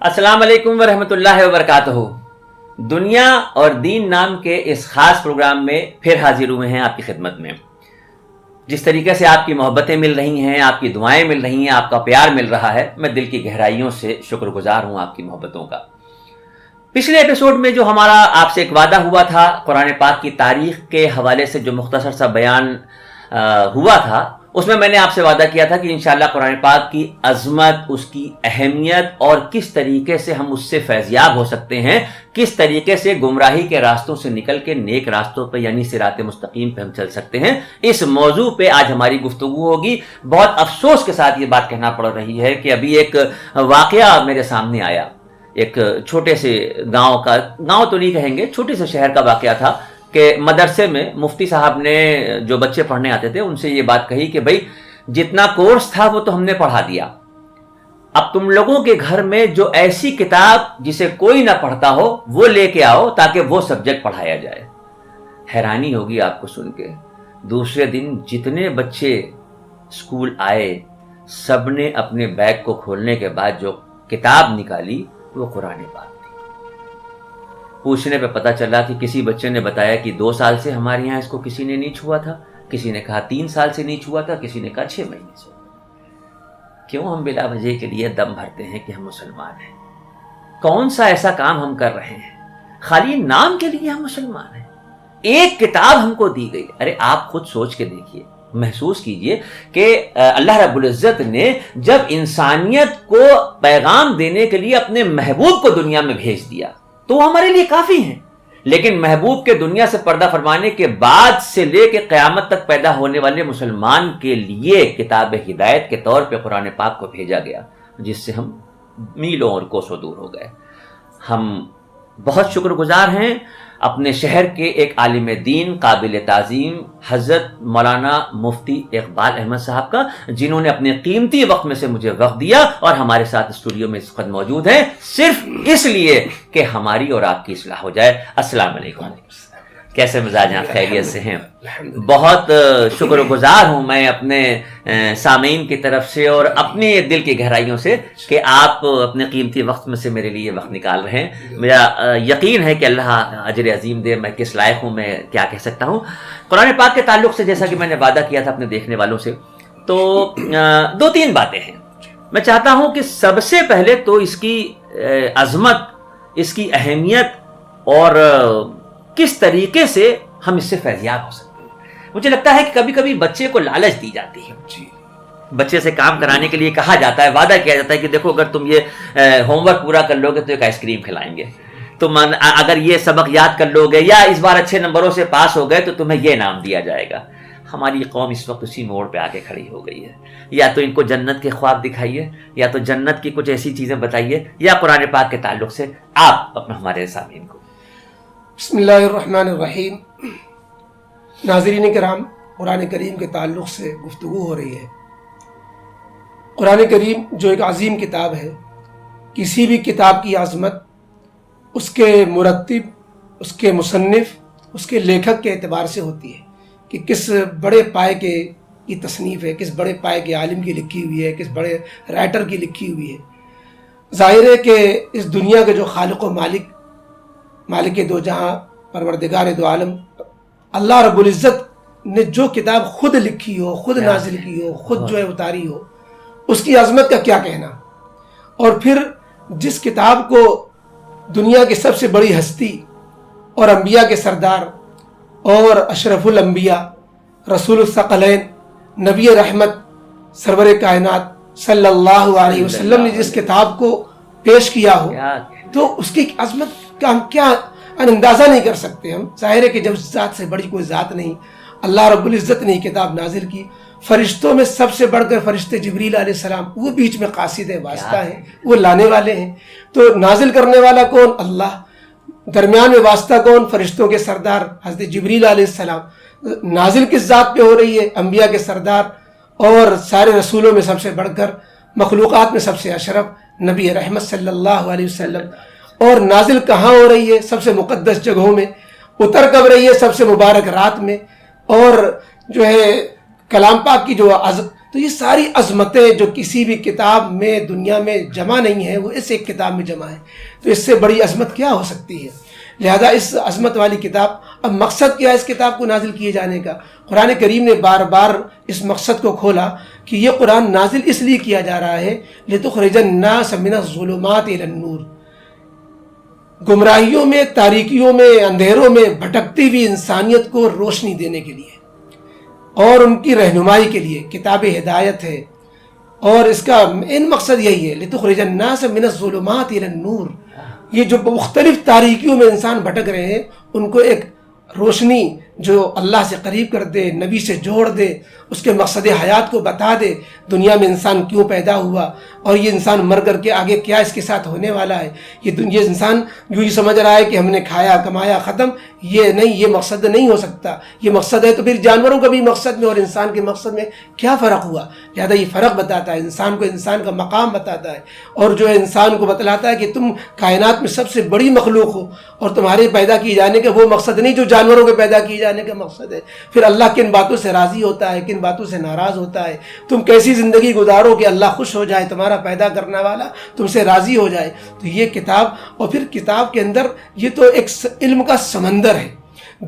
السلام علیکم ورحمۃ اللہ وبرکاتہ۔ دنیا اور دین نام کے اس خاص پروگرام میں پھر حاضر ہوئے ہیں آپ کی خدمت میں۔ جس طریقے سے آپ کی محبتیں مل رہی ہیں، آپ کی دعائیں مل رہی ہیں، آپ کا پیار مل رہا ہے، میں دل کی گہرائیوں سے شکر گزار ہوں آپ کی محبتوں کا۔ پچھلے ایپیسوڈ میں جو ہمارا آپ سے ایک وعدہ ہوا تھا، قرآن پاک کی تاریخ کے حوالے سے جو مختصر سا بیان ہوا تھا، اس میں نے آپ سے وعدہ کیا تھا کہ انشاءاللہ قرآن پاک کی عظمت، اس کی اہمیت اور کس طریقے سے ہم اس سے فیضیاب ہو سکتے ہیں، کس طریقے سے گمراہی کے راستوں سے نکل کے نیک راستوں پہ یعنی صراط مستقیم پہ ہم چل سکتے ہیں، اس موضوع پہ آج ہماری گفتگو ہوگی۔ بہت افسوس کے ساتھ یہ بات کہنا پڑ رہی ہے کہ ابھی ایک واقعہ میرے سامنے آیا، ایک چھوٹے سے گاؤں کا، گاؤں تو نہیں کہیں گے، چھوٹے سے شہر کا واقعہ تھا کہ مدرسے میں مفتی صاحب نے جو بچے پڑھنے آتے تھے ان سے یہ بات کہی کہ بھائی جتنا کورس تھا وہ تو ہم نے پڑھا دیا، اب تم لوگوں کے گھر میں جو ایسی کتاب جسے کوئی نہ پڑھتا ہو وہ لے کے آؤ تاکہ وہ سبجیکٹ پڑھایا جائے۔ حیرانی ہوگی آپ کو سن کے، دوسرے دن جتنے بچے اسکول آئے سب نے اپنے بیگ کو کھولنے کے بعد جو کتاب نکالی وہ قرآن پاک۔ پوچھنے پہ پتہ چلا کہ کسی بچے نے بتایا کہ 2 سال سے ہمارے یہاں اس کو کسی نے نہیں چھوا تھا، کسی نے کہا 3 سال سے نہیں چھوا تھا، کسی نے کہا 6 مہینے سے۔ کیوں ہم بلا وجہ کے لیے دم بھرتے ہیں کہ ہم مسلمان ہیں؟ کون سا ایسا کام ہم کر رہے ہیں؟ خالی نام کے لیے ہم مسلمان ہیں۔ ایک کتاب ہم کو دی گئی، ارے آپ خود سوچ کے دیکھیے، محسوس کیجئے کہ اللہ رب العزت نے جب انسانیت کو پیغام دینے کے لیے اپنے محبوب کو دنیا میں بھیج دیا تو وہ ہمارے لیے کافی ہیں، لیکن محبوب کے دنیا سے پردہ فرمانے کے بعد سے لے کے قیامت تک پیدا ہونے والے مسلمان کے لیے کتاب ہدایت کے طور پہ قرآن پاک کو بھیجا گیا، جس سے ہم میلوں اور کوسوں دور ہو گئے۔ ہم بہت شکر گزار ہیں اپنے شہر کے ایک عالم دین قابل تعظیم حضرت مولانا مفتی اقبال احمد صاحب کا، جنہوں نے اپنے قیمتی وقت میں سے مجھے وقت دیا اور ہمارے ساتھ اسٹوڈیو میں اس وقت موجود ہیں، صرف اس لیے کہ ہماری اور آپ کی اصلاح ہو جائے۔ السلام علیکم، کیسے مزاج ہیں؟ خیریت سے ہیں؟ بہت شکر گزار ہوں میں اپنے سامعین کی طرف سے اور اپنی دل کی گہرائیوں سے کہ آپ اپنے قیمتی وقت میں سے میرے لیے وقت نکال رہے ہیں۔ میرا یقین ہے کہ اللہ اجر عظیم دے، میں کس لائق ہوں، میں کیا کہہ سکتا ہوں۔ قرآن پاک کے تعلق سے جیسا کہ میں نے وعدہ کیا تھا اپنے دیکھنے والوں سے، تو 2-3 باتیں ہیں۔ میں چاہتا ہوں کہ سب سے پہلے تو اس کی عظمت، اس کی اہمیت اور کس طریقے سے ہم اس سے فیضیاب ہو سکتے ہیں۔ مجھے لگتا ہے کہ کبھی کبھی بچے کو لالچ دی جاتی ہے، بچے سے کام کرانے کے لیے کہا جاتا ہے، وعدہ کیا جاتا ہے کہ دیکھو اگر تم یہ ہوم ورک پورا کر لو گے تو ایک آئس کریم کھلائیں گے، تم اگر یہ سبق یاد کر لو گے یا اس بار اچھے نمبروں سے پاس ہو گئے تو تمہیں یہ انعام دیا جائے گا۔ ہماری قوم اس وقت اسی موڑ پہ آ کے کھڑی ہو گئی ہے، یا تو ان کو جنت کے خواب دکھائیے، یا تو جنت کی کچھ ایسی چیزیں بتائیے، یا قرآن پاک کے تعلق سے آپ اپنا ہمارے سامعین کو۔ بسم اللہ الرحمن الرحیم۔ ناظرین کرام، قرآن کریم کے تعلق سے گفتگو ہو رہی ہے۔ قرآن کریم جو ایک عظیم کتاب ہے، کسی بھی کتاب کی عظمت اس کے مرتب، اس کے مصنف، اس کے لیکھک کے اعتبار سے ہوتی ہے کہ کس بڑے پائے کی تصنیف ہے، کس بڑے پائے کے عالم کی لکھی ہوئی ہے، کس بڑے رائٹر کی لکھی ہوئی ہے۔ ظاہر ہے کہ اس دنیا کے جو خالق و مالک دو جہاں، پروردگار دو عالم اللہ رب العزت نے جو کتاب خود لکھی ہو، خود نازل کی ہو، خود جو ہے اتاری ہو، اس کی عظمت کا کیا کہنا۔ اور پھر جس کتاب کو دنیا کی سب سے بڑی ہستی اور انبیاء کے سردار اور اشرف الانبیاء، رسول الثقلین، نبی رحمت، سرور کائنات صلی اللہ علیہ وسلم نے جس کتاب کو پیش کیا ہو، تو اس کی عظمت کا ہم کیا اندازہ نہیں کر سکتے۔ ہم ظاہر ہے کہ جب ذات سے بڑی کوئی ذات نہیں، اللہ رب العزت نے یہ کتاب نازل کی، فرشتوں میں سب سے بڑھ کر فرشتے جبریل علیہ السلام، وہ بیچ میں قاصد ہے، واسطہ ہیں، وہ لانے والے ہیں۔ تو نازل کرنے والا کون؟ اللہ۔ درمیان میں واسطہ کون؟ فرشتوں کے سردار حضرت جبریل علیہ السلام۔ نازل کس ذات پہ ہو رہی ہے؟ انبیاء کے سردار اور سارے رسولوں میں سب سے بڑھ کر، مخلوقات میں سب سے اشرف نبی رحمت صلی اللہ علیہ وسلم۔ اور نازل کہاں ہو رہی ہے؟ سب سے مقدس جگہوں میں۔ اتر کب رہی ہے؟ سب سے مبارک رات میں۔ اور جو ہے کلام پاک کی جو تو یہ ساری عظمتیں جو کسی بھی کتاب میں دنیا میں جمع نہیں ہیں وہ اس ایک کتاب میں جمع ہیں. تو اس سے بڑی عظمت کیا ہو سکتی ہے؟ لہذا اس عظمت والی کتاب، اب مقصد کیا ہے اس کتاب کو نازل کیے جانے کا؟ قرآن کریم نے بار بار اس مقصد کو کھولا کہ یہ قرآن نازل اس لیے کیا جا رہا ہے لِتُخْرِجَ النَّاسَ مِنَ الظُّلُمَاتِ إِلَى النُّورِ، گمراہیوں میں، تاریکیوں میں، اندھیروں میں بھٹکتی ہوئی انسانیت کو روشنی دینے کے لیے اور ان کی رہنمائی کے لیے. کتاب ہدایت ہے اور اس کا ان مقصد یہی ہے لِتُخْرِجَ النَّاسَ مِنَ الظُّلُمَاتِ إِلَى النُّورِ. یہ جو مختلف تاریکیوں میں انسان بھٹک رہے ہیں ان کو ایک روشنی جو اللہ سے قریب کر دے، نبی سے جوڑ دے، اس کے مقصد حیات کو بتا دے، دنیا میں انسان کیوں پیدا ہوا اور یہ انسان مر کر کے آگے کیا اس کے ساتھ ہونے والا ہے. یہ انسان جو یہ سمجھ رہا ہے کہ ہم نے کھایا کمایا ختم، یہ نہیں، یہ مقصد نہیں ہو سکتا. یہ مقصد ہے تو پھر جانوروں کا بھی مقصد میں اور انسان کے مقصد میں کیا فرق ہوا؟ لہذا یہ فرق بتاتا ہے، انسان کو انسان کا مقام بتاتا ہے اور جو ہے انسان کو بتلاتا ہے کہ تم کائنات میں سب سے بڑی مخلوق ہو اور تمہارے پیدا کیے جانے کا وہ مقصد نہیں جو جانوروں کے پیدا کیے جانے کا مقصد ہے. پھر اللہ کن باتوں سے راضی ہوتا ہے، کن باتوں سے ناراض ہوتا ہے، تم کیسی زندگی گزارو کہ اللہ خوش ہو جائے، تمہارا پیدا کرنے والا تم سے راضی ہو جائے. تو یہ کتاب، اور پھر کتاب کے اندر یہ تو ایک علم کا سمندر ہے.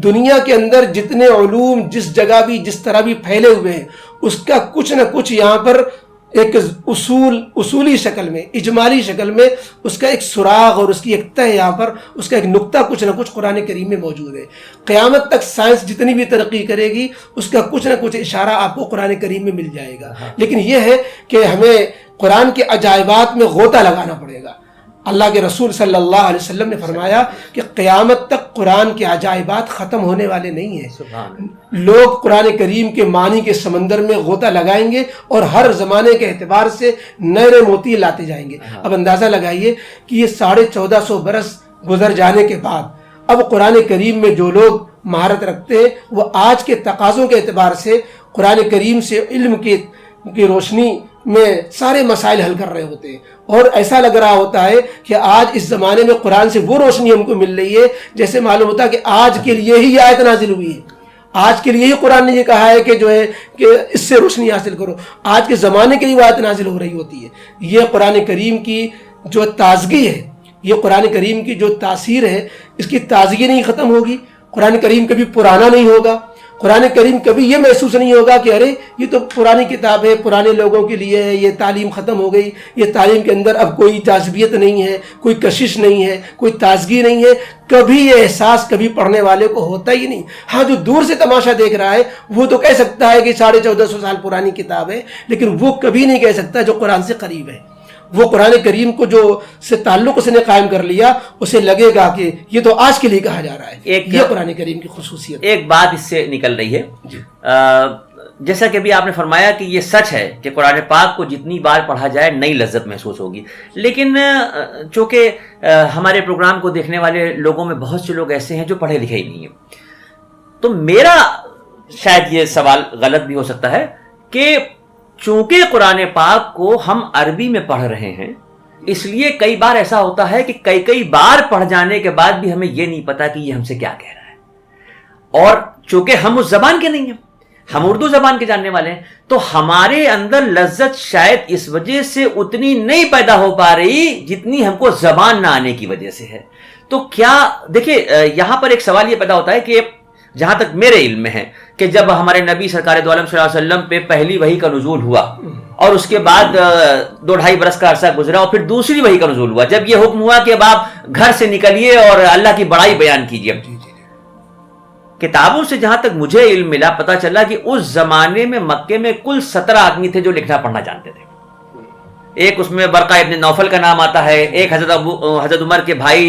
دنیا کے اندر جتنے علوم جس جگہ بھی جس طرح بھی پھیلے ہوئے ہیں اس کا کچھ نہ کچھ یہاں پر ایک اصولی شکل میں، اجمالی شکل میں اس کا ایک سراغ اور اس کی ایک تہ، یہاں پر اس کا ایک نقطہ کچھ نہ کچھ قرآن کریم میں موجود ہے. قیامت تک سائنس جتنی بھی ترقی کرے گی اس کا کچھ نہ کچھ اشارہ آپ کو قرآن کریم میں مل جائے گا. لیکن یہ ہے کہ ہمیں قرآن کے عجائبات میں غوطہ لگانا پڑے گا. اللہ کے رسول صلی اللہ علیہ وسلم نے فرمایا کہ قیامت تک قرآن کے عجائبات ختم ہونے والے نہیں ہیں. لوگ قرآن کریم کے معنی کے سمندر میں غوطہ لگائیں گے اور ہر زمانے کے اعتبار سے نئے موتی لاتے جائیں گے. اب اندازہ لگائیے کہ یہ 1450 برس گزر جانے کے بعد اب قرآن کریم میں جو لوگ مہارت رکھتے ہیں وہ آج کے تقاضوں کے اعتبار سے قرآن کریم سے علم کی روشنی میں سارے مسائل حل کر رہے ہوتے ہیں اور ایسا لگ رہا ہوتا ہے کہ آج اس زمانے میں قرآن سے وہ روشنی ہم کو مل رہی ہے جیسے معلوم ہوتا ہے کہ آج کے لیے ہی یہ آیت نازل ہوئی ہے، آج کے لیے ہی قرآن نے یہ کہا ہے کہ جو ہے کہ اس سے روشنی حاصل کرو. آج کے زمانے کے لیے وہ آیت نازل ہو رہی ہوتی ہے. یہ قرآن کریم کی جو تازگی ہے، یہ قرآن کریم کی جو تاثیر ہے، اس کی تازگی نہیں ختم ہوگی. قرآن کریم کبھی پرانا نہیں ہوگا. قرآن کریم کبھی یہ محسوس نہیں ہوگا کہ ارے یہ تو پرانی کتاب ہے، پرانے لوگوں کے لیے ہے، یہ تعلیم ختم ہو گئی، یہ تعلیم کے اندر اب کوئی جاذبیت نہیں ہے، کوئی کشش نہیں ہے، کوئی تازگی نہیں ہے. کبھی یہ احساس کبھی پڑھنے والے کو ہوتا ہی نہیں. ہاں جو دور سے تماشا دیکھ رہا ہے وہ تو کہہ سکتا ہے کہ 1450 سال پرانی کتاب ہے، لیکن وہ کبھی نہیں کہہ سکتا جو قرآن سے قریب ہے. وہ قرآن کریم کو جو سے تعلق اس نے قائم کر لیا اسے لگے گا کہ یہ تو آج کے لیے کہا جا رہا ہے. یہ قرآن کریم کی خصوصیت. ایک بات اس سے نکل رہی ہے جیسا کہ ابھی آپ نے فرمایا کہ یہ سچ ہے کہ قرآن پاک کو جتنی بار پڑھا جائے نئی لذت محسوس ہوگی. لیکن چونکہ ہمارے پروگرام کو دیکھنے والے لوگوں میں بہت سے لوگ ایسے ہیں جو پڑھے لکھے ہی نہیں ہیں، تو میرا شاید یہ سوال غلط بھی ہو سکتا ہے کہ چونکہ قرآن پاک کو ہم عربی میں پڑھ رہے ہیں اس لیے کئی بار ایسا ہوتا ہے کہ کئی بار پڑھ جانے کے بعد بھی ہمیں یہ نہیں پتا کہ یہ ہم سے کیا کہہ رہا ہے. اور چونکہ ہم اس زبان کے نہیں ہیں، ہم اردو زبان کے جاننے والے ہیں، تو ہمارے اندر لذت شاید اس وجہ سے اتنی نہیں پیدا ہو پا رہی جتنی ہم کو زبان نہ آنے کی وجہ سے ہے. تو کیا دیکھیے یہاں پر ایک سوال یہ پیدا ہوتا ہے کہ جہاں تک میرے علم میں ہے کہ جب ہمارے نبی سرکار دو عالم صلی اللہ علیہ وسلم پہ پہلی وحی کا نزول ہوا اور اس کے بعد 2-2.5 برس کا عرصہ گزرا اور پھر دوسری وحی کا نزول ہوا، جب یہ حکم ہوا کہ اب آپ گھر سے نکلیے اور اللہ کی بڑائی بیان کیجیے. کتابوں سے جہاں تک مجھے علم ملا پتا چلا کہ اس زمانے میں مکے میں کل 17 آدمی تھے جو لکھنا پڑھنا جانتے تھے. ایک اس میں برقہ ابن نوفل کا نام آتا ہے، ایک حضرت عمر کے بھائی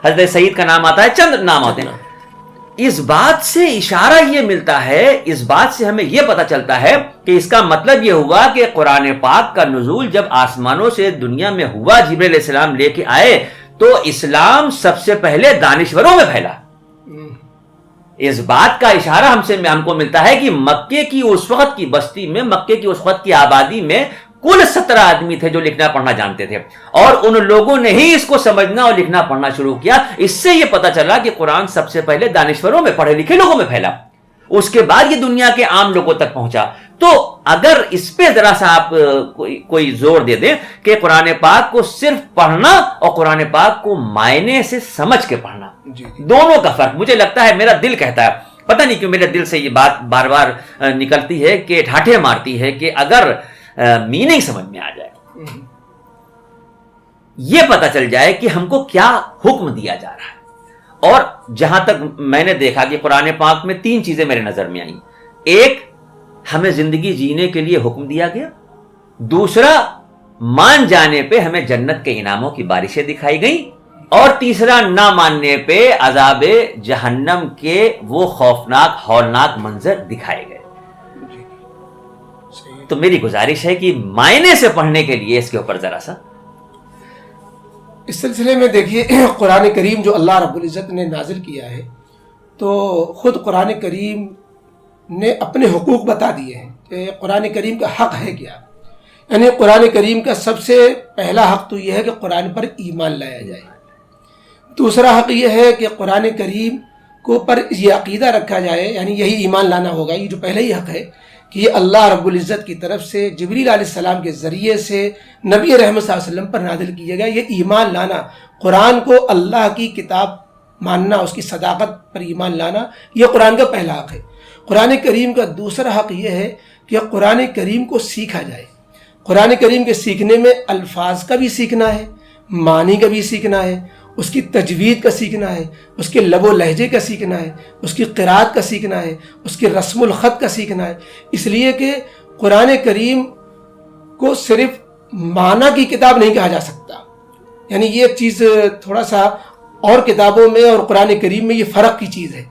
حضرت سعید کا نام آتا ہے، چند نام آتے ہیں. اس بات سے اشارہ یہ ملتا ہے، اس بات سے ہمیں یہ پتا چلتا ہے کہ اس کا مطلب یہ ہوا کہ قرآن پاک کا نزول جب آسمانوں سے دنیا میں ہوا، جبرائیل علیہ السلام لے کے آئے تو اسلام سب سے پہلے دانشوروں میں پھیلا. اس بات کا اشارہ ہم کو ملتا ہے کہ مکے کی اس وقت کی بستی میں، مکے کی اس وقت کی آبادی میں کل 17 آدمی تھے جو لکھنا پڑھنا جانتے تھے، اور ان لوگوں نے ہی اس کو سمجھنا اور لکھنا پڑھنا شروع کیا. اس سے یہ پتا چلا کہ قرآن سب سے پہلے دانشوروں میں، پڑھے لکھے لوگوں میں پھیلا. اس کے بعد یہ دنیا کے عام لوگوں تک پہنچا. تو اگر اس پہ ذرا سا آپ کوئی زور دے دیں کہ قرآن پاک کو صرف پڑھنا اور قرآن پاک کو معنی سے سمجھ کے پڑھنا, دونوں کا فرق مجھے لگتا ہے, میرا دل کہتا ہے, پتہ نہیں کیوں میرے دل سے یہ بات بار بار نکلتی ہے کہ ٹھاٹھے مارتی ہے کہ اگر میننگ سمجھ میں آ جائے, یہ پتہ چل جائے کہ ہم کو کیا حکم دیا جا رہا ہے. اور جہاں تک میں نے دیکھا کہ قرآن پاک میں 3 چیزیں میرے نظر میں آئیں. ایک, ہمیں زندگی جینے کے لیے حکم دیا گیا. دوسرا, مان جانے پہ ہمیں جنت کے انعاموں کی بارشیں دکھائی گئیں. اور تیسرا, نہ ماننے پہ عذاب جہنم کے وہ خوفناک ہولناک منظر دکھائے گئے. تو میری گزارش ہے کہ معنی سے پڑھنے کے لیے اس کے اوپر ذرا سا. اس سلسلے میں دیکھیے, قرآن کریم جو اللہ رب العزت نے نازل کیا ہے, تو خود قرآن کریم نے اپنے حقوق بتا دیے ہیں کہ قرآن کریم کا حق ہے کیا. یعنی قرآن کریم کا سب سے پہلا حق تو یہ ہے کہ قرآن پر ایمان لایا جائے. دوسرا حق یہ ہے کہ قرآن کریم کو پر یہ عقیدہ رکھا جائے, یعنی یہی ایمان لانا ہوگا. یہ جو پہلا ہی حق ہے کہ یہ اللہ رب العزت کی طرف سے جبریل علیہ السلام کے ذریعے سے نبی رحمت صلی اللہ علیہ وسلم پر نازل کیا گیا. یہ ایمان لانا, قرآن کو اللہ کی کتاب ماننا, اس کی صداقت پر ایمان لانا, یہ قرآن کا پہلا حق ہے. قرآن کریم کا دوسرا حق یہ ہے کہ قرآن کریم کو سیکھا جائے. قرآن کریم کے سیکھنے میں الفاظ کا بھی سیکھنا ہے, معنی کا بھی سیکھنا ہے, اس کی تجوید کا سیکھنا ہے, اس کے لب و لہجے کا سیکھنا ہے, اس کی قرات کا سیکھنا ہے, اس کے رسم الخط کا سیکھنا ہے. اس لیے کہ قرآن کریم کو صرف معنی کی کتاب نہیں کہا جا سکتا. یعنی یہ ایک چیز تھوڑا سا اور کتابوں میں اور قرآن کریم میں یہ فرق کی چیز ہے.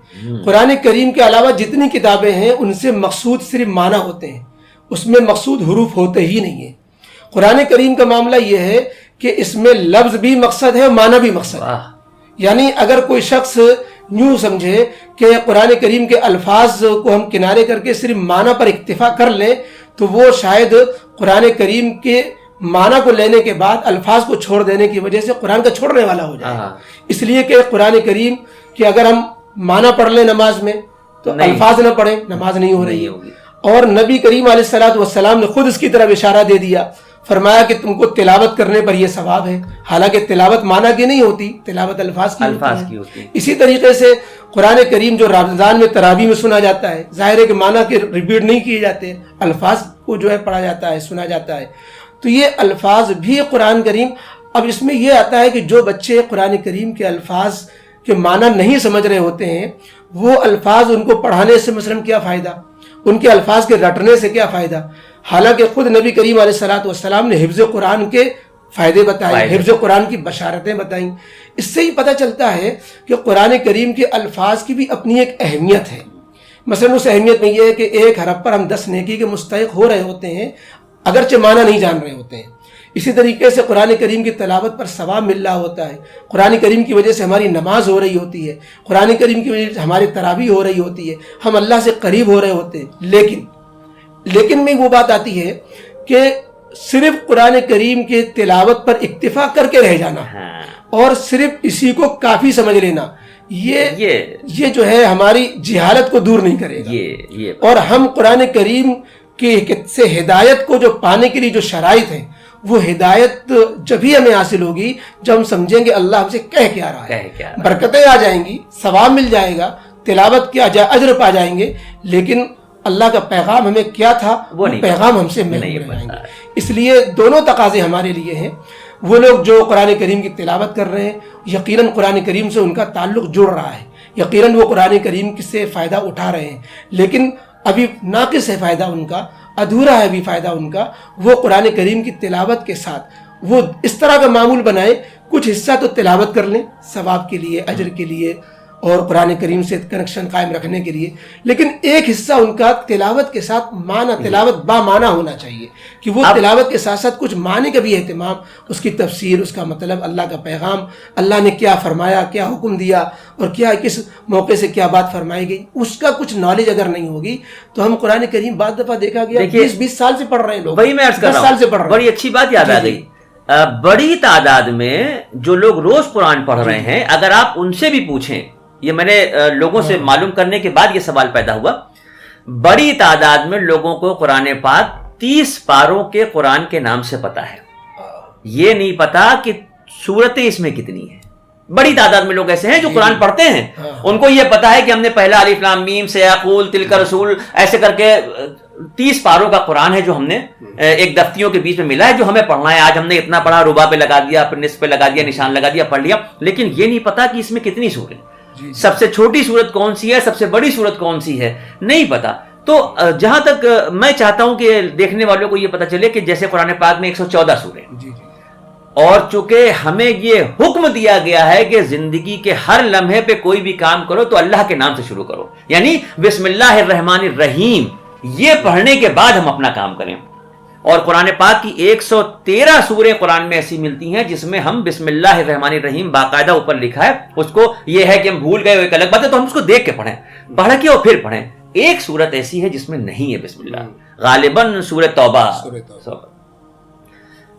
قرآن کریم کے علاوہ جتنی کتابیں ہیں ان سے مقصود صرف معنی ہوتے ہیں, اس میں مقصود حروف ہوتے ہی نہیں ہیں. قرآن کریم کا معاملہ یہ ہے کہ اس میں لفظ بھی مقصد ہے, معنی بھی مقصد ہے. یعنی اگر کوئی شخص یوں سمجھے کہ قرآن کریم کے الفاظ کو ہم کنارے کر کے صرف معنی پر اکتفا کر لیں تو وہ شاید قرآن کریم کے معنی کو لینے کے بعد الفاظ کو چھوڑ دینے کی وجہ سے قرآن کا چھوڑنے والا ہو جائے. اس لیے کہ قرآن کریم کہ اگر ہم معنی پڑھ لیں نماز میں تو الفاظ نہ پڑھیں, نماز نہیں ہو رہی ہے. اور نبی کریم علیہ الصلوۃ والسلام نے خود اس کی طرف اشارہ دے دیا, فرمایا کہ تم کو تلاوت کرنے پر یہ ثواب ہے. حالانکہ تلاوت معنی کی نہیں ہوتی, تلاوت الفاظ کی ہوتی ہے. اسی طریقے سے قرآن کریم جو رمضان میں تراویح میں سنا جاتا ہے, ظاہر ہے کہ معنی کے ریپیٹ نہیں کیے جاتے, الفاظ کو جو ہے پڑھا جاتا ہے, سنا جاتا ہے. تو یہ الفاظ بھی قرآن کریم. اب اس میں یہ آتا ہے کہ جو بچے قرآن کریم کے الفاظ کے معنی نہیں سمجھ رہے ہوتے ہیں, وہ الفاظ ان کو پڑھانے سے مثلاً کیا فائدہ, ان کے الفاظ کے رٹنے سے کیا فائدہ. حالانکہ خود نبی کریم علیہ الصلوۃ والسلام نے حفظ قرآن کے فائدے بتائے, حفظ قرآن کی بشارتیں بتائیں. اس سے ہی پتہ چلتا ہے کہ قرآن کریم کے الفاظ کی بھی اپنی ایک اہمیت ہے. مثلا اس اہمیت میں یہ ہے کہ ایک حرف پر ہم 10 نیکی کے مستحق ہو رہے ہوتے ہیں, اگرچہ معنی نہیں جان رہے ہوتے ہیں. اسی طریقے سے قرآن کریم کی تلاوت پر ثواب مل رہا ہوتا ہے. قرآن کریم کی وجہ سے ہماری نماز ہو رہی ہوتی ہے, قرآن کریم کی وجہ سے ہماری تراویح ہو رہی ہوتی ہے, ہم اللہ سے قریب ہو رہے ہوتے ہیں. لیکن میں وہ بات آتی ہے کہ صرف قرآن کریم کے تلاوت پر اکتفا کر کے رہ جانا اور صرف اسی کو کافی سمجھ لینا, یہ جو ہے ہماری جہالت کو دور نہیں کرے گا. اور ہم قرآن کریم کی سے ہدایت کو جو پانے کے لیے جو شرائط ہیں, وہ ہدایت جبھی ہمیں حاصل ہوگی جب ہم سمجھیں گے اللہ ہم سے کہہ کیا رہا ہے. برکتیں آ جائیں گی, ثواب مل جائے گا, تلاوت کیا اجر پا جائیں گے, لیکن اللہ کا پیغام ہمیں کیا تھا وہ پیغام ہم سے نہیں رہیں گے. اس لیے دونوں تقاضے ہمارے لیے ہیں. وہ لوگ جو قرآن کریم کی تلاوت کر رہے ہیں, یقیناً قرآن کریم سے ان کا تعلق جڑ رہا ہے, یقیناً وہ قرآن کریم سے فائدہ اٹھا رہے ہیں, لیکن ابھی ناقص ہے فائدہ ان کا, ادھورا ہے بھی فائدہ ان کا. وہ قرآن کریم کی تلاوت کے ساتھ وہ اس طرح کا معمول بنائے, کچھ حصہ تو تلاوت کر لیں ثواب کے لیے, اجر کے لیے اور قرآن کریم سے کنیکشن قائم رکھنے کے لیے, لیکن ایک حصہ ان کا تلاوت کے ساتھ معنی, تلاوت با معنی ہونا چاہیے کہ وہ تلاوت کے ساتھ ساتھ کچھ معنی کا بھی اہتمام, اس کی تفسیر, اس کا مطلب, اللہ کا پیغام, اللہ نے کیا فرمایا, کیا حکم دیا اور کیا کس موقع سے کیا بات فرمائی گئی, اس کا کچھ نالج اگر نہیں ہوگی تو ہم قرآن کریم بعض دفعہ دیکھا گیا 20 سال سے پڑھ رہے ہیں لوگ, وہی میں عرض کر رہا ہوں, 10 سال سے پڑھ رہے ہیں. بڑی اچھی بات یاد آ گئی. بڑی تعداد میں جو لوگ روز قرآن پڑھ رہے ہیں, اگر آپ ان سے بھی پوچھیں یہ میں نے لوگوں سے معلوم کرنے کے بعد یہ سوال پیدا ہوا. بڑی تعداد میں لوگوں کو قرآن پاک 30 پاروں کے قرآن کے نام سے پتا ہے, یہ نہیں پتا کہ سورتیں اس میں کتنی ہیں. بڑی تعداد میں لوگ ایسے ہیں جو قرآن پڑھتے ہیں, ان کو یہ پتا ہے کہ ہم نے پہلا الف لام میم سے یقول تلک رسول ایسے کر کے 30 پاروں کا قرآن ہے جو ہم نے ایک دفتیوں کے بیچ میں ملا ہے جو ہمیں پڑھنا ہے. آج ہم نے اتنا پڑھا, ربع پہ لگا دیا, پھر نصف پہ لگا دیا, نشان لگا دیا, پڑھ لیا, لیکن یہ نہیں پتا کہ اس میں کتنی سوریں, سب سے چھوٹی سورت کون سی ہے, سب سے بڑی سورت کون سی ہے, نہیں پتا. تو جہاں تک میں چاہتا ہوں کہ دیکھنے والوں کو یہ پتا چلے کہ جیسے قرآن پاک میں 114 سوریں, اور چونکہ ہمیں یہ حکم دیا گیا ہے کہ زندگی کے ہر لمحے پہ کوئی بھی کام کرو تو اللہ کے نام سے شروع کرو, یعنی بسم اللہ الرحمن الرحیم یہ پڑھنے کے بعد ہم اپنا کام کریں. اور قرآن پاک کی 113 سوریں قرآن میں ایسی ملتی ہیں جس میں ہم بسم اللہ الرحمن الرحیم باقاعدہ اوپر لکھا ہے, اس کو یہ ہے کہ ہم بھول گئے ایک الگ بات ہے تو ہم اس کو دیکھ کے پڑھیں, پڑھ کے اور پھر پڑھیں. ایک سورت ایسی ہے جس میں نہیں ہے بسم اللہ, غالباً سورۃ توبہ.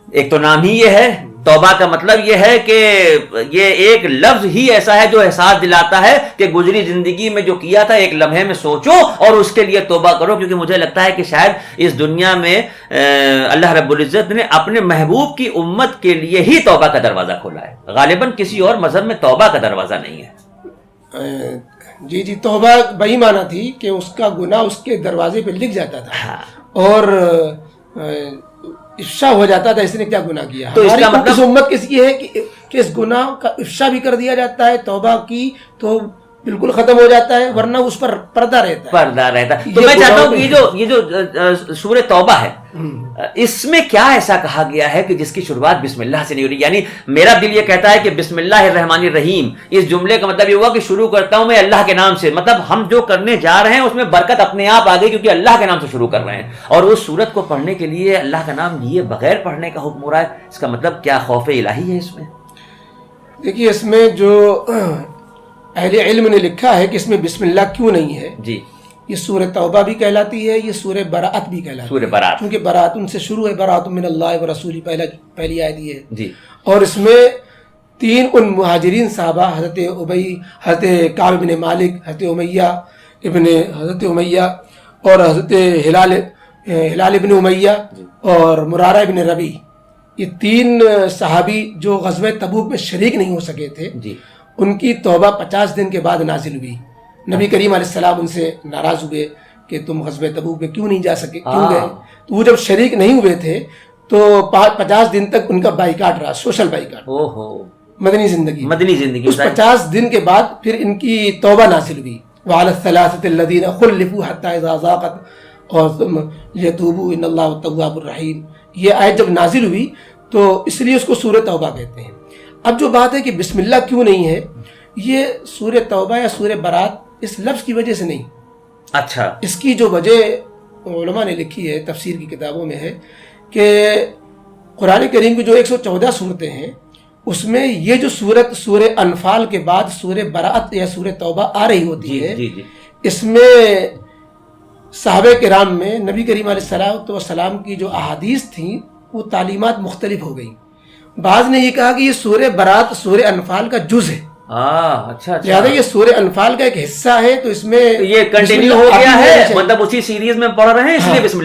ایک تو نام ہی یہ ہے, توبہ کا مطلب یہ ہے کہ یہ ایک لفظ ہی ایسا ہے جو احساس دلاتا ہے کہ گزری زندگی میں جو کیا تھا ایک لمحے میں سوچو اور اس کے لیے توبہ کرو, کیونکہ مجھے لگتا ہے کہ شاید اس دنیا میں اللہ رب العزت نے اپنے محبوب کی امت کے لیے ہی توبہ کا دروازہ کھولا ہے, غالباً کسی اور مذہب میں توبہ کا دروازہ نہیں ہے. جی توبہ وہی معنی تھی کہ اس کا گناہ اس کے دروازے پہ لکھ جاتا تھا اور افشا ہو جاتا تھا اس نے کیا گناہ کیا. تو اس کا مطلب امت کس کی ہے کہ اس گناہ کا افشا بھی کر دیا جاتا ہے, توبہ کی تو بالکل ختم ہو جاتا ہے, ورنہ اس پر پردہ رہتا ہے. تو میں چاہتا ہوں کہ یہ جو سورہ توبہ ہے اس میں کیا ایسا کہا گیا ہے کہ جس کی شروعات بسم اللہ سے نہیں ہو رہی. یعنی میرا دل یہ کہتا ہے کہ بسم اللہ الرحمن الرحیم, اس جملے کا مطلب یہ ہوا کہ شروع کرتا ہوں میں اللہ کے نام سے, مطلب ہم جو کرنے جا رہے ہیں اس میں برکت اپنے آپ آ گئی کیونکہ اللہ کے نام سے شروع کر رہے ہیں. اور اس سورت کو پڑھنے کے لیے اللہ کا نام لیے بغیر پڑھنے کا حکم ہو رہا ہے, اس کا مطلب کیا خوف الہی ہے اس میں. دیکھیے اس میں جو اہل علم نے لکھا ہے کہ اس میں بسم اللہ کیوں نہیں ہے. جی یہ سورہ توبہ بھی کہلاتی ہے, یہ سورہ براءت بھی کہلاتی ہے. سورہ براءت کیونکہ براءت ان سے شروع ہے, براءت من اللہ و رسول پہلی آیت یہ ہے. جی اور اس میں 3 ان مہاجرین صحابہ حضرت ابی, حضرت کعب بن مالک, حضرت امیہ اور حضرت ہلال ابن امیہ اور مرارہ ابن ربی, یہ 3 صحابی جو غزوہ تبوک میں شریک نہیں ہو سکے تھے, ان کی توبہ 50 دن کے بعد نازل ہوئی. نبی کریم علیہ السلام ان سے ناراض ہوئے کہ تم غزوہ تبوک میں کیوں نہیں جا سکے, کیوں گئے. تو وہ جب شریک نہیں ہوئے تھے تو 50 دن تک ان کا بائیکاٹ رہا, سوشل بائیکاٹ, مدنی زندگی. اس 50 دن کے بعد پھر ان کی توبہ نازل ہوئی. وعلی الثلاثة الذین خلفوا حتی اذا ضاقت اور ثم لیتوبوا ان اللہ التواب الرحیم. یہ آیت جب نازل ہوئی تو اس لیے اس کو سورہ توبہ کہتے ہیں. اب جو بات ہے کہ بسم اللہ کیوں نہیں ہے, یہ سورہ توبہ یا سورہ برات اس لفظ کی وجہ سے نہیں. اچھا, اس کی جو وجہ علماء نے لکھی ہے تفسیر کی کتابوں میں ہے کہ قرآن کریم کی جو 114 صورتیں ہیں اس میں یہ جو سورت سورہ انفال کے بعد سورہ برات یا سورہ توبہ آ رہی ہوتی ہے, اس میں صحابہ کرام میں نبی کریم علیہ السلام کی جو احادیث تھیں وہ تعلیمات مختلف ہو گئیں. بعض نے یہ کہا کہ یہ سورہ برات سورہ انفال کا جز ہے. اچھا, لہٰذا یہ سورہ انفال کا ایک حصہ ہے, تو اس میں یہ کنٹینیو ہو گیا ہے, مطلب اسی سیریز میں پڑھ رہے ہیں, اس لیے بسم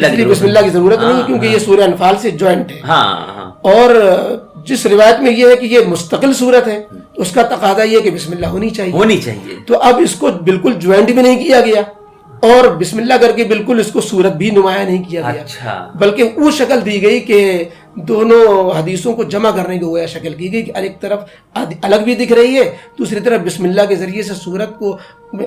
اللہ کی ضرورت نہیں کیونکہ یہ سورہ انفال سے جوائنٹ ہے. اور جس روایت میں یہ ہے کہ یہ مستقل صورت ہے, اس کا تقاضا یہ کہ بسم اللہ ہونی چاہیے. تو اب اس کو بالکل جوائنٹ بھی نہیں کیا گیا اور بسم اللہ کر کے بالکل اس کو صورت بھی نمایاں نہیں کیا گیا, بلکہ وہ شکل دی گئی کہ دونوں حدیثوں کو جمع کرنے کی وہ شکل کی گئی کہ ایک طرف الگ بھی دکھ رہی ہے, دوسری طرف بسم اللہ کے ذریعے سے صورت کو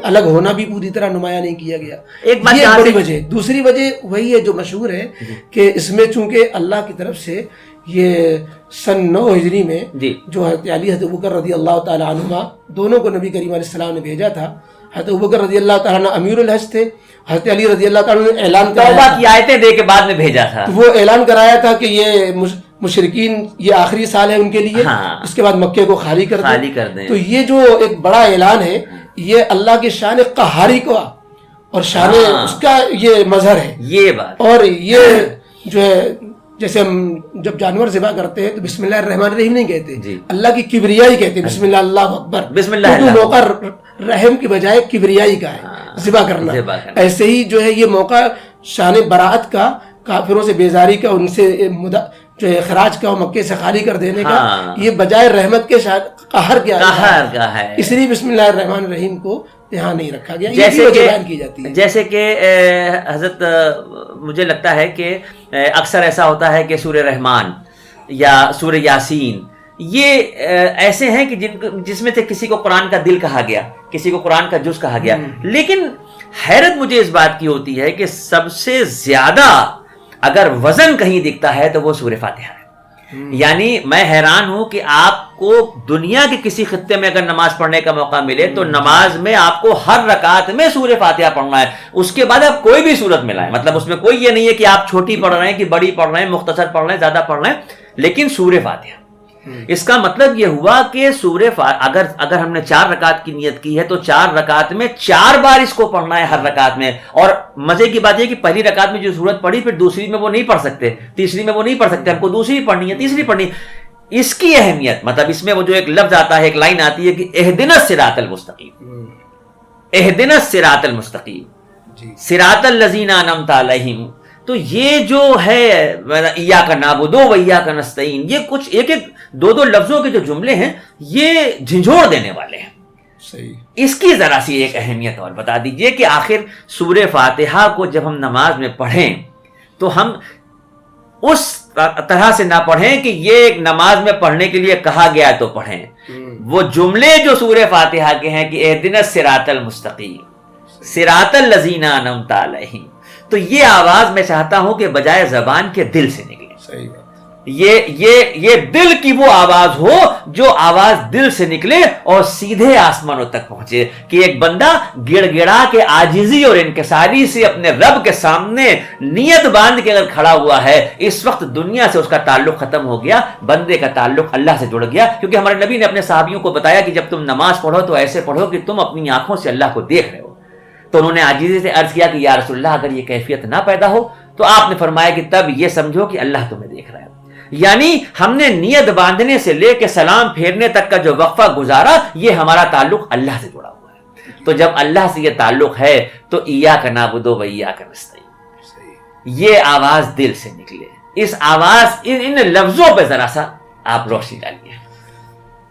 الگ ہونا بھی پوری طرح نمایاں نہیں کیا گیا. ایک بڑی وجہ. دوسری وجہ وہی ہے جو مشہور ہے کہ اس میں چونکہ اللہ کی طرف سے یہ سن 9 ہجری میں جو حضرت علی حضرت ابوبکر رضی اللہ تعالی عنہما دونوں کو نبی کریم علیہ السلام نے بھیجا تھا. حضرت ابوبکر رضی اللہ تعالیٰ عنہ امیر الحج تھے, حضرت علی رضی اللہ تعالیٰ نے اعلان توبہ کی آیتیں دے کے بعد میں بھیجا تھا. وہ اعلان کرایا تھا کہ یہ مشرکین یہ آخری سال ہے ان کے لیے, اس کے بعد مکے کو خالی کر دیں. تو یہ جو ایک بڑا اعلان ہے یہ اللہ کی شان قہاری کو اور شان اس کا یہ مظہر ہے. یہ بات اور یہ جو ہے جیسے ہم جب جانور ذبح کرتے ہیں تو بسم اللہ الرحمن الرحیم نہیں کہتے, جی. اللہ کی کبریائی کہتے ہیں, بسم اللہ اللہ اکبر. بسم اللہ تو موقع رحم کی بجائے کبریائی کا ہے ذبح کرنا. ایسے ہی جو ہے یہ موقع شان براعت کا, کافروں سے بیزاری کا, ان سے جو ہے خراج کا, مکے سے خالی کر دینے کا, یہ بجائے رحمت کے قہر کا ہے. اس لیے بسم اللہ الرحمن الرحیم کو یہاں نہیں رکھا گیا. جیسے کہ حضرت مجھے لگتا ہے کہ اکثر ایسا ہوتا ہے کہ سورہ رحمان یا سورہ یاسین یہ ایسے ہیں کہ جس میں سے کسی کو قرآن کا دل کہا گیا, کسی کو قرآن کا جز کہا گیا. لیکن حیرت مجھے اس بات کی ہوتی ہے کہ سب سے زیادہ اگر وزن کہیں دکھتا ہے تو وہ سورہ فاتحہ ہے. یعنی میں حیران ہوں کہ آپ کو دنیا کے کسی خطے میں اگر نماز پڑھنے کا موقع ملے تو نماز میں آپ کو ہر رکعت میں سورہ فاتحہ پڑھنا ہے. اس کے بعد آپ کوئی بھی سورت ملائیں, مطلب اس میں کوئی یہ نہیں ہے کہ آپ چھوٹی پڑھ رہے ہیں کہ بڑی پڑھ رہے ہیں, مختصر پڑھ رہے ہیں, زیادہ پڑھ رہے ہیں, لیکن سورہ فاتحہ. اس کا مطلب یہ ہوا کہ اگر ہم نے 4 رکعت کی نیت کی ہے تو 4 رکعت میں 4 بار اس کو پڑھنا ہے ہر رکعت میں. اور مزے کی بات یہ کہ پہلی رکعت میں جو سورت پڑھی پھر دوسری میں وہ نہیں پڑھ سکتے, تیسری میں وہ نہیں پڑھ سکتے, ہم کو دوسری پڑھنی ہے, تیسری پڑھنی ہے. اس کی اہمیت مطلب اس میں وہ جو ایک لفظ آتا ہے, ایک لائن آتی ہے کہ اہدنا الصراط المستقیم, اہدنا الصراط المستقیم, صراط الذین انعمت علیہم. تو یہ جو ہے ایاک نعبد و ایاک نستعین, یہ کچھ ایک دو لفظوں کے جو جملے ہیں یہ جھنجھوڑ دینے والے ہیں. صحیح. اس کی ذرا سی ایک اہمیت اور بتا دیجئے کہ آخر سورہ فاتحہ کو جب ہم نماز میں پڑھیں تو ہم اس طرح سے نہ پڑھیں کہ یہ ایک نماز میں پڑھنے کے لیے کہا گیا تو پڑھیں. وہ جملے جو سورہ فاتحہ کے ہیں کہ اہدنا الصراط المستقیم, صراط الذین انعمت علیہم, تو یہ آواز میں چاہتا ہوں کہ بجائے زبان کے دل سے نکلے. صحیح بات. یہ دل کی وہ آواز ہو جو آواز دل سے نکلے اور سیدھے آسمانوں تک پہنچے, کہ ایک بندہ گڑ گڑا کے عاجزی اور انکساری سے اپنے رب کے سامنے نیت باندھ کے اگر کھڑا ہوا ہے, اس وقت دنیا سے اس کا تعلق ختم ہو گیا, بندے کا تعلق اللہ سے جڑ گیا. کیونکہ ہمارے نبی نے اپنے صحابیوں کو بتایا کہ جب تم نماز پڑھو تو ایسے پڑھو کہ تم اپنی آنکھوں سے اللہ کو دیکھ رہے ہو. تو انہوں نے عاجزی سے عرض کیا کہ یا رسول اللہ اگر یہ کیفیت نہ پیدا ہو تو آپ نے فرمایا کہ تب یہ سمجھو کہ اللہ تمہیں دیکھ رہا ہے. یعنی ہم نے نیت باندھنے سے لے کے سلام پھیرنے تک کا جو وقفہ گزارا یہ ہمارا تعلق اللہ سے جڑا ہوا ہے. تو جب اللہ سے یہ تعلق ہے تو ایاک نعبد و ایاک نستعین, یہ آواز دل سے نکلے. اس آواز ان لفظوں پہ ذرا سا آپ روشنی ڈالیے.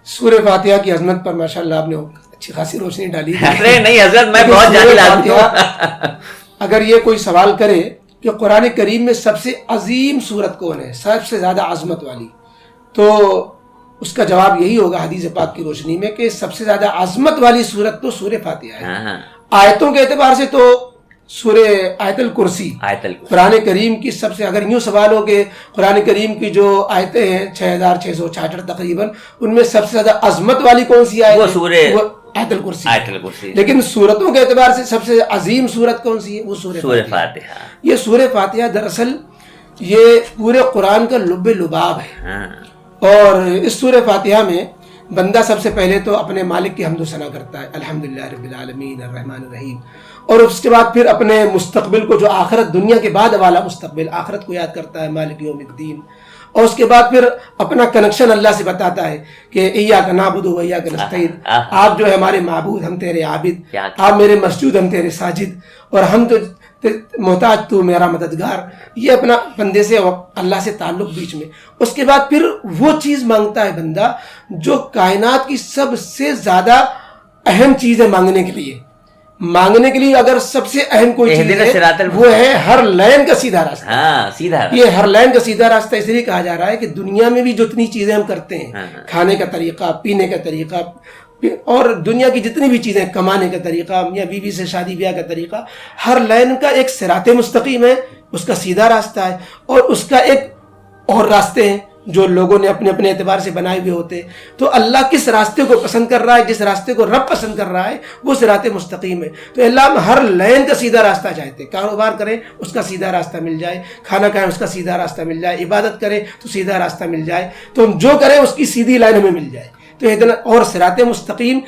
سورہ فاتحہ کی عظمت پر ماشاءاللہ آپ نے اچھی خاصی روشنی ڈالی. ارے نہیں حضرت, میں بہت جاہل آدمی ہوں. اگر یہ کوئی سوال کرے کہ قرآن کریم میں سب سے عظیم سورت کون ہے, سب سے زیادہ عظمت والی, تو اس کا جواب یہی ہوگا حدیث پاک کی روشنی میں کہ سب سے زیادہ عظمت والی سورت تو سورہ فاتحہ ہے. آیتوں کے اعتبار سے تو سورہ آیت الکرسی قرآن کریم کی سب سے, اگر یوں سوال ہو کہ قرآن کریم کی جو آیتیں ہیں 6666 تقریباً, ان میں سب سے زیادہ عظمت والی کون سی آیت ہے؟ وہ آیت الکرسی. لیکن سورتوں کے اعتبار سے سب سے عظیم سورت کون سی ہے؟ وہ سورہ فاتحہ. یہ سورہ فاتحہ دراصل یہ پورے قرآن کا لب لباب ہے. اور اس سورہ فاتحہ میں بندہ سب سے پہلے تو اپنے مالک کی حمد و ثنا کرتا ہے, الحمدللہ رب العالمین الرحمن الرحیم, اور اس کے بعد پھر اپنے مستقبل کو, جو آخرت دنیا کے بعد والا مستقبل, آخرت کو یاد کرتا ہے, مالک یوم الدین. اور اس کے بعد پھر اپنا کنیکشن اللہ سے بتاتا ہے کہ ایاک نعبد و ایاک نستعین, آپ جو ہے ہمارے معبود, ہم تیرے عابد, آپ میرے مسجود, ہم تیرے ساجد, اور ہم تو محتاج, تو میرا مددگار. یہ اپنا بندے سے اللہ سے تعلق بیچ میں. اس کے بعد پھر وہ چیز مانگتا ہے بندہ جو کائنات کی سب سے زیادہ اہم چیز ہے مانگنے کے لیے. مانگنے کے لیے اگر سب سے اہم کوئی چیز ہے وہ ہے ہر لین کا سیدھا راستہ. یہ ہر لین کا سیدھا راستہ اس لیے کہا جا رہا ہے کہ دنیا میں بھی جتنی چیزیں ہم کرتے ہیں, کھانے کا طریقہ, پینے کا طریقہ, اور دنیا کی جتنی بھی چیزیں, کمانے کا طریقہ, یا بیوی سے شادی بیاہ کا طریقہ, ہر لائن کا ایک صراط مستقیم ہے, اس کا سیدھا راستہ ہے, اور اس کا ایک اور راستے ہیں جو لوگوں نے اپنے اپنے اعتبار سے بنائے ہوئے ہوتے. تو اللہ کس راستے کو پسند کر رہا ہے, جس راستے کو رب پسند کر رہا ہے وہ صراط مستقیم ہے. تو اللہ ہم ہر لائن کا سیدھا راستہ چاہتے ہیں. کاروبار کریں اس کا سیدھا راستہ مل جائے, کھانا کھائیں اس کا سیدھا راستہ مل جائے, عبادت کریں تو سیدھا راستہ مل جائے, تو ہم جو کریں اس کی سیدھی لائن ہمیں مل جائے. تو اتنا, اور صراط مستقیم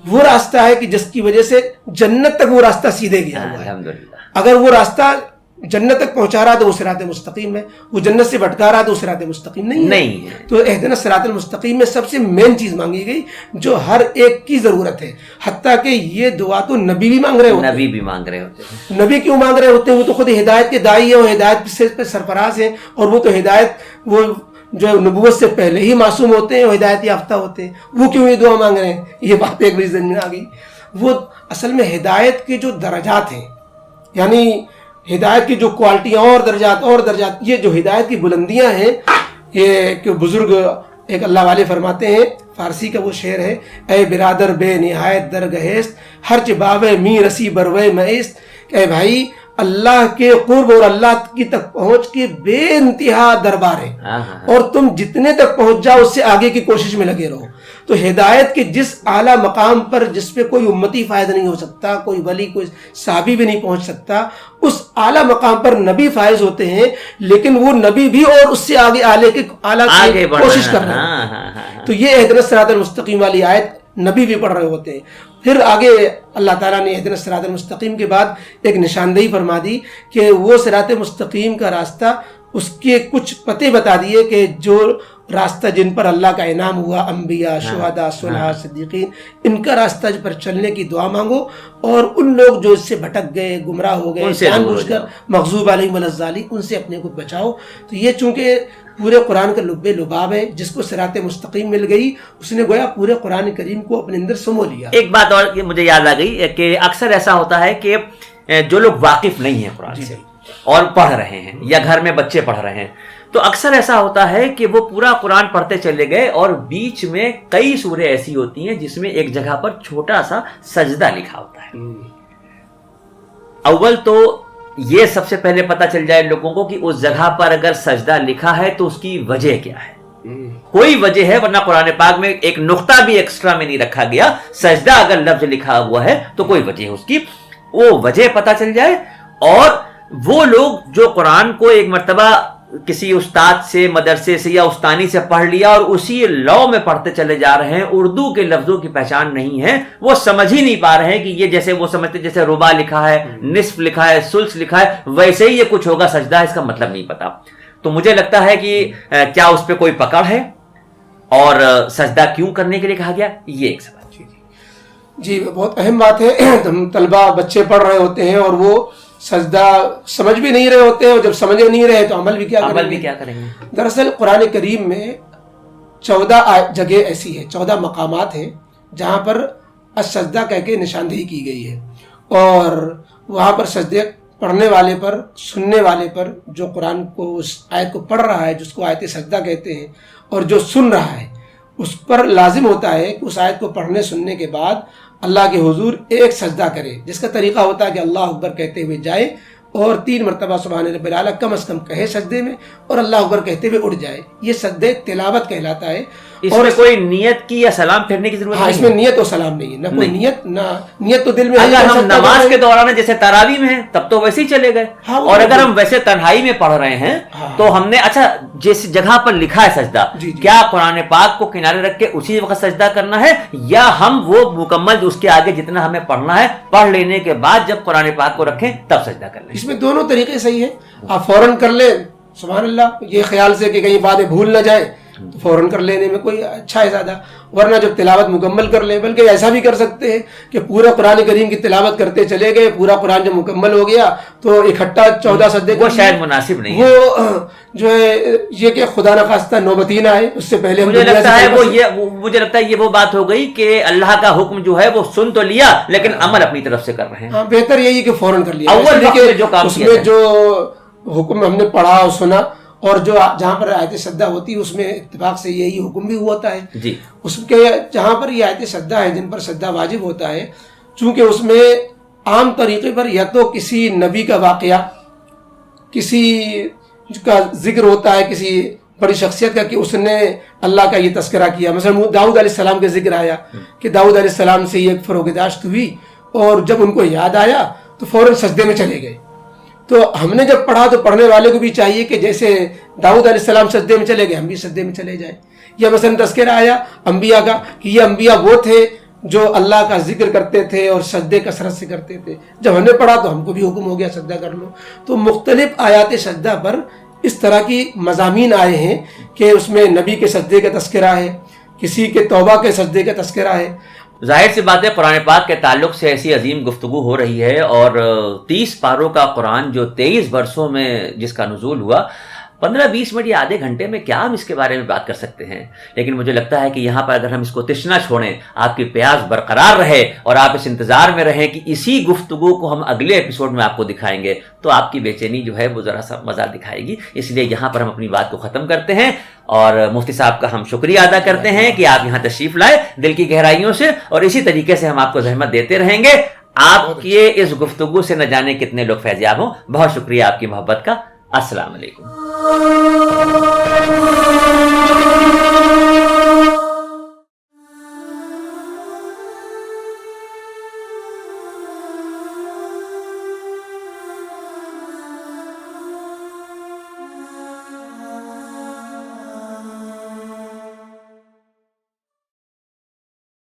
وہ راستہ ہے کہ جس کی وجہ سے جنت تک وہ راستہ سیدھے گیا ہوا ہے. اگر وہ راستہ جنت تک پہنچا رہا تو وہ صراط مستقیم ہے، وہ جنت سے بھٹکا رہا تو وہ صراط مستقیم نہیں ہے۔ تو اہدنا الصراط المستقیم میں سب سے مین چیز مانگی گئی جو ہر ایک کی ضرورت ہے، حتیٰ کہ یہ دعا تو نبی بھی مانگ رہے ہوتے ہیں۔ نبی بھی مانگ رہے ہوتے ہیں۔ نبی کیوں مانگ رہے ہوتے ہیں؟ وہ تو خود ہدایت کے داعی ہیں، وہ ہدایت سے سرفراز ہیں، اور وہ تو ہدایت وہ جو نبوت سے پہلے ہی معصوم ہوتے ہیں، وہ ہدایت یافتہ ہوتے ہیں، وہ کیوں یہ دعا مانگ رہے ہیں؟ یہ بات ایک بڑی ذہن میں آ گئی۔ وہ اصل میں ہدایت کے جو درجات ہیں، یعنی ہدایت کی جو کوالٹیاں اور درجات، یہ جو ہدایت کی بلندیاں ہیں، یہ ایک بزرگ ایک اللہ والے فرماتے ہیں، فارسی کا وہ شعر ہے، اے برادر بے نہایت درگہست، ہر چباوے می رسی بروے مئست، کہ اے بھائی اللہ کے قرب اور اللہ کی تک پہنچ کے بے انتہا دربار ہے، اور تم جتنے تک پہنچ جاؤ اس سے آگے کی کوشش میں لگے رہو۔ تو ہدایت کے جس اعلیٰ مقام پر جس پہ کوئی امتی فائد نہیں ہو سکتا، کوئی ولی کوئی صحابی بھی نہیں پہنچ سکتا، اس اعلیٰ مقام پر نبی فائز ہوتے ہیں، لیکن وہ نبی بھی اور اس سے آگے اعلیٰ کی کوشش کر رہے ہیں۔ تو یہ اہدنا الصراط المستقیم والی آیت نبی بھی پڑھ رہے ہوتے ہیں۔ پھر آگے اللہ تعالیٰ نے اہدنا الصراط المستقیم کے بعد ایک نشاندہی فرما دی کہ وہ صراط مستقیم کا راستہ، اس کے کچھ پتے بتا دیے کہ جو راستہ جن پر اللہ کا انعام ہوا، انبیاء، شہداء، صلحاء، صدیقین، ان کا راستہ پر چلنے کی دعا مانگو، اور ان لوگ جو اس سے بھٹک گئے، گمراہ ہو گئے، جان بوجھ کر مغضوب علیہم ولا الضالین، ان سے اپنے کو بچاؤ۔ تو یہ چونکہ پورے قرآن کا لب لباب ہے، جس کو صراط مستقیم مل گئی اس نے گویا پورے قرآن کریم کو اپنے اندر سمو لیا۔ ایک بات اور مجھے یاد آ گئی کہ اکثر ایسا ہوتا ہے کہ جو لوگ واقف نہیں ہیں قرآن سے اور پڑھ رہے ہیں، یا گھر میں بچے پڑھ رہے ہیں، تو اکثر ایسا ہوتا ہے کہ وہ پورا قرآن پڑھتے چلے گئے اور بیچ میں کئی سوریں ایسی ہوتی ہیں جس میں ایک جگہ پر چھوٹا سا سجدہ لکھا ہوتا ہے۔ اول تو یہ سب سے پہلے پتہ چل جائے لوگوں کو کہ اس جگہ پر اگر سجدہ لکھا ہے تو اس کی وجہ کیا ہے۔ کوئی وجہ ہے، ورنہ قرآن پاک میں ایک نقطہ بھی ایکسٹرا میں نہیں رکھا گیا۔ سجدہ اگر لفظ لکھا ہوا ہے تو کوئی وجہ ہے اس کی، وہ وجہ پتہ چل جائے۔ اور وہ لوگ جو قرآن کو ایک مرتبہ کسی استاد سے، مدرسے سے یا استانی سے پڑھ لیا اور اسی لو میں پڑھتے چلے جا رہے ہیں، اردو کے لفظوں کی پہچان نہیں ہے، وہ سمجھ ہی نہیں پا رہے ہیں کہ یہ جیسے وہ سمجھتے جیسے ربع لکھا ہے، نصف لکھا ہے، ثلث لکھا ہے، ویسے ہی یہ کچھ ہوگا سجدہ، اس کا مطلب نہیں پتا۔ تو مجھے لگتا ہے کہ کیا اس پہ کوئی پکڑ ہے اور سجدہ کیوں کرنے کے لیے کہا گیا، یہ ایک سوال۔ جی بہت اہم بات ہے۔ ہم طلبہ بچے پڑھ رہے ہوتے ہیں اور وہ سجدہ سمجھ بھی نہیں رہے ہوتے ہیں، اور جب سمجھ نہیں رہے تو عمل بھی کیا کریں گے۔ دراصل قرآن کریم میں 14 جگہ ایسی ہے، 14 مقامات ہیں جہاں پر السجدہ کہہ کے نشاندہی کی گئی ہے، اور وہاں پر سجدے پڑھنے والے پر، سننے والے پر، جو قرآن کو اس آیت کو پڑھ رہا ہے جس کو آیت سجدہ کہتے ہیں، اور جو سن رہا ہے اس پر لازم ہوتا ہے کہ اس آیت کو پڑھنے سننے کے بعد اللہ کے حضور ایک سجدہ کرے، جس کا طریقہ ہوتا ہے کہ اللہ اکبر کہتے ہوئے جائے اور 3 مرتبہ سبحان رب الاعلی کم از کم کہے سجدے میں، اور اللہ اکبر کہتے ہوئے اٹھ جائے۔ یہ سجدے تلاوت کہلاتا ہے۔ اس میں کوئی نیت کی یا سلام پھیرنے کی ضرورت نہیں؟ اس میں نیت و سلام نہیں ہے، نہ کوئی نیت تو دل میں۔ اگر ہم نماز کے دوران جیسے تراویح میں ہیں تب تو ویسے ہی چلے گئے، اور اگر ہم ویسے تنہائی میں پڑھ رہے ہیں تو ہم نے اچھا جس جگہ پر لکھا ہے سجدہ، کیا قرآن پاک کو کنارے رکھ کے اسی وقت سجدہ کرنا ہے، یا ہم وہ مکمل اس کے آگے جتنا ہمیں پڑھنا ہے پڑھ لینے کے بعد جب قرآن پاک کو رکھیں تب سجدہ کر لیں؟ اس میں دونوں طریقے صحیح ہیں۔ آپ فوراً کر لیں سبحان اللہ، یہ خیال سے کہ کہیں باتیں بھول نہ جائیں، تو فوراً کر لینے میں کوئی اچھا ہے زیادہ، ورنہ جب تلاوت مکمل کر لیں، بلکہ ایسا بھی کر سکتے ہیں کہ پورا قرآن کریم کی تلاوت کرتے چلے گئے، پورا قرآن جب مکمل ہو گیا تو اکٹھا 14 سجدے، وہ شاید مناسب نہیں ہے۔ وہ جو ہے یہ کہ خدا نخواستہ نوبتی نہ آئے، اس سے پہلے مجھے لگتا ہے یہ وہ بات ہو گئی کہ اللہ کا حکم جو ہے وہ سن تو لیا لیکن عمل اپنی طرف سے کر رہے ہیں۔ بہتر یہی کہ فوراً کر لیا، اس میں جو حکم ہم نے پڑھا اور سنا، اور جو جہاں پر آیت سجدہ ہوتی ہے اس میں اتفاق سے یہی حکم بھی ہوتا ہے جی، اس کے جہاں پر یہ آیت سجدہ ہے جن پر سجدہ واجب ہوتا ہے، چونکہ اس میں عام طریقے پر یا تو کسی نبی کا واقعہ، کسی کا ذکر ہوتا ہے، کسی بڑی شخصیت کا کہ اس نے اللہ کا یہ تذکرہ کیا، مثلا داؤد علیہ السلام کا ذکر آیا کہ داؤد علیہ السلام سے یہ فروغداشت ہوئی، اور جب ان کو یاد آیا تو فوراً سجدے میں چلے گئے۔ تو ہم نے جب پڑھا تو پڑھنے والے کو بھی چاہیے کہ جیسے داؤد علیہ السلام سجدے میں چلے گئے ہم بھی سجدے میں چلے جائیں۔ یا مثلا تذکرہ آیا انبیاء کا کہ یہ انبیاء وہ تھے جو اللہ کا ذکر کرتے تھے اور سجدے کثرت سے کرتے تھے. جب ہم نے پڑھا تو ہم کو بھی حکم ہو گیا سجدہ کر لو. تو مختلف آیات سجدہ پر اس طرح کی مضامین آئے ہیں کہ اس میں نبی کے سجدے کا تذکرہ ہے, کسی کے توبہ کے سجدے کا تذکرہ ہے. ظاہر سی بات ہے قرآن پاک کے تعلق سے ایسی عظیم گفتگو ہو رہی ہے, اور 30 پاروں کا قرآن جو 23 برسوں میں جس کا نزول ہوا, 15-20 منٹ یا آدھے گھنٹے میں کیا ہم اس کے بارے میں بات کر سکتے ہیں. لیکن مجھے لگتا ہے کہ یہاں پر اگر ہم اس کو تشنا چھوڑیں, آپ کی پیاس برقرار رہے اور آپ اس انتظار میں رہیں کہ اسی گفتگو کو ہم اگلے ایپیسوڈ میں آپ کو دکھائیں گے, تو آپ کی بے چینی جو ہے وہ ذرا سا مزہ دکھائے گی. اس لیے یہاں پر ہم اپنی بات کو ختم کرتے ہیں, اور مفتی صاحب کا ہم شکریہ ادا کرتے ہیں کہ آپ یہاں تشریف لائے دل کی گہرائیوں سے, اور اسی طریقے سے ہم آپ کو زحمت دیتے رہیں گے. آپ کے اس گفتگو سے نہ جانے کتنے لوگ فیضیاب ہوں. بہت شکریہ آپ کی محبت کا. السلام علیکم.